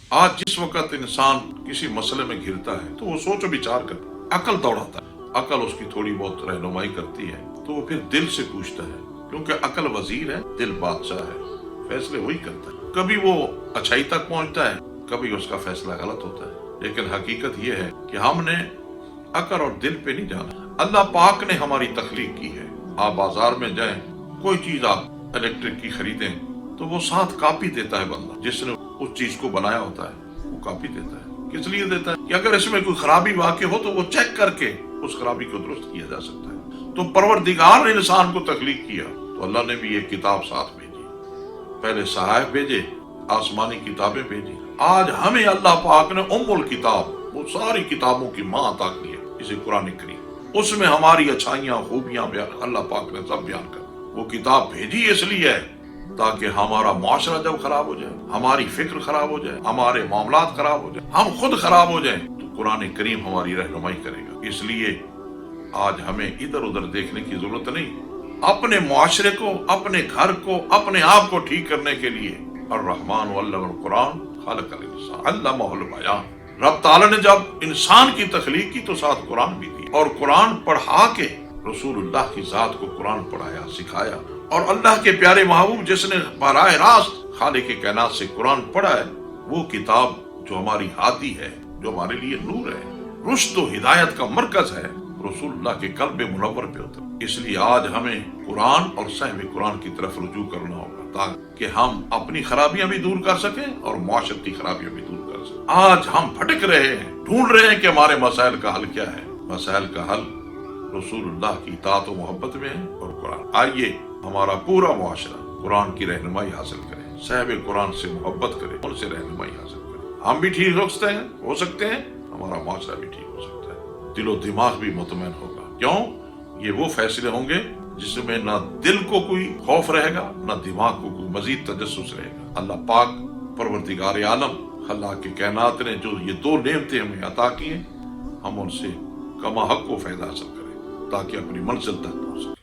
آج جس وقت انسان کسی مسئلے میں گھرتا ہے تو وہ سوچ و بچار کرتا ہے، عقل دوڑاتا ہے، عقل اس کی تھوڑی بہت رہنمائی کرتی ہے تو وہ پھر دل سے پوچھتا ہے، کیونکہ عقل وزیر ہے، دل بادشاہ ہے، فیصلے وہی کرتا ہے۔ کبھی وہ اچھائی تک پہنچتا ہے، کبھی اس کا فیصلہ غلط ہوتا ہے، لیکن حقیقت یہ ہے کہ ہم نے عقل اور دل پہ نہیں جانا۔ اللہ پاک نے ہماری تخلیق کی ہے۔ آپ بازار میں جائیں، کوئی چیز آپ الیکٹرک کی خریدیں تو وہ ساتھ کاپی دیتا ہے بندہ، جس نے اس چیز کو بنایا ہوتا ہے وہ کاپی دیتا ہے۔ کس لیے دیتا ہے؟ کہ اگر اس میں کوئی خرابی واقع ہو تو وہ چیک کر کے اس خرابی کو درست کیا جا سکتا ہے۔ تو پروردگار نے انسان کو تخلیق کیا تو اللہ نے بھی ایک کتاب ساتھ بھیجی، پہلے صحائف بھیجے، آسمانی کتابیں بھیجی۔ آج ہمیں اللہ پاک نے ام الکتاب، وہ ساری کتابوں کی ماں عطا کی ہے، اسے قرآن کریم، اس میں ہماری اچھائیاں خوبیاں بیان اللہ پاک نے سب بیان کر۔ وہ کتاب بھیجی اس لیے ہے تاکہ ہمارا معاشرہ جب خراب ہو جائے، ہماری فکر خراب ہو جائے، ہمارے معاملات خراب ہو جائیں، ہم خود خراب ہو جائیں تو قرآن کریم ہماری رہنمائی کرے گا۔ اس لیے آج ہمیں ادھر ادھر دیکھنے کی ضرورت نہیں، اپنے معاشرے کو، اپنے گھر کو، اپنے آپ کو ٹھیک کرنے کے لیے الرحمن علم القرآن خلق الانسان علمہ البیان۔ رب تعالی نے جب انسان کی تخلیق کی تو ساتھ قرآن بھی دی، اور قرآن پڑھا کے رسول اللہ کی ذات کو قرآن پڑھایا، سکھایا۔ اور اللہ کے پیارے محبوب جس نے براہ راست خالق کائنات سے قرآن پڑھا ہے، وہ کتاب جو ہماری ہادی ہے، جو ہمارے لیے نور ہے، رشد و ہدایت کا مرکز ہے، رسول اللہ کے قلب منور پہ ہوتا ہے۔ اس لیے آج ہمیں قرآن اور صاحب قرآن کی طرف رجوع کرنا ہوگا تاکہ ہم اپنی خرابیاں بھی دور کر سکیں اور معاشرتی خرابیاں بھی دور کر سکیں۔ آج ہم بھٹک رہے ہیں، ڈھونڈ رہے ہیں کہ ہمارے مسائل کا حل کیا ہے۔ مسائل کا حل رسول اللہ کی اطاعت و محبت میں ہے اور قرآن۔ آئیے ہمارا پورا معاشرہ قرآن کی رہنمائی حاصل کرے، صاحب قرآن سے محبت کرے، ان سے رہنمائی حاصل کرے۔ ہم بھی ٹھیک ہو سکتے ہیں، ہمارا معاشرہ بھی ٹھیک ہو سکتا ہے، دل و دماغ بھی مطمئن ہوگا۔ کیوں؟ یہ وہ فیصلے ہوں گے جس میں نہ دل کو کوئی خوف رہے گا، نہ دماغ کو کوئی مزید تجسس رہے گا۔ اللہ پاک پروردگار عالم اللہ کے کائنات نے جو یہ دو نعمتیں ہمیں عطا کی ہیں، ہم ان سے کما حق کو فائدہ حاصل کریں تاکہ اپنی منزل تک پہنچ سکیں۔